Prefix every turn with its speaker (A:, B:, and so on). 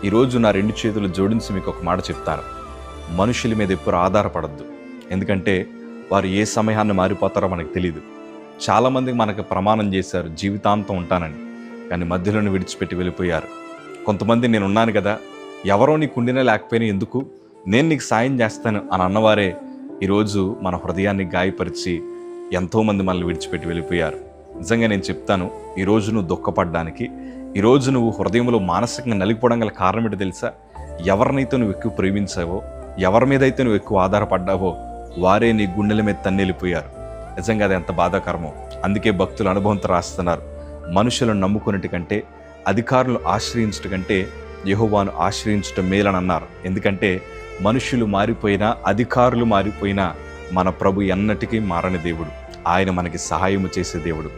A: ఈరోజు నా 2 చేతులు జోడించి మీకు ఒక మాట చెప్తాను. మనుషుల మీద ఎప్పుడు ఆధారపడద్దు. ఎందుకంటే వారు ఏ సమయాన్ని మారిపోతారో మనకు తెలియదు. చాలామంది మనకు ప్రమాణం చేశారు జీవితాంతం ఉంటానని, కానీ మధ్యలోనే విడిచిపెట్టి వెళ్ళిపోయారు. కొంతమంది నేనున్నాను కదా, ఎవరో నీకు ఉండినా లేకపోయినా ఎందుకు, నేను నీకు సాయం చేస్తాను అని అన్నవారే ఈరోజు మన హృదయాన్ని గాయపరిచి ఎంతోమంది మనల్ని విడిచిపెట్టి వెళ్ళిపోయారు. నిజంగా నేను చెప్తాను, ఈరోజు నువ్వు దుఃఖపడడానికి, ఈరోజు నువ్వు హృదయంలో మానసికంగా నలిగిపోవడం గల కారణం ఏంటో తెలుసా? ఎవరినైతే నువ్వు ఎక్కువ ప్రేమించావో, ఎవరి మీద అయితే నువ్వు ఎక్కువ ఆధారపడ్డావో వారే నీ గుండెల మీద తన్నెళ్ళిపోయారు. నిజంగా అది ఎంత బాధాకరమో. అందుకే భక్తుల అనుభవంతో రాస్తున్నారు, మనుషులను నమ్ముకున్నట్టు కంటే, అధికారులను ఆశ్రయించట కంటే యెహోవాను ఆశ్రయించటం మేలని అన్నారు. ఎందుకంటే మనుషులు మారిపోయినా, అధికారులు మారిపోయినా మన ప్రభు ఎన్నటికీ మారని దేవుడు. ఆయన మనకి సహాయము చేసే దేవుడు.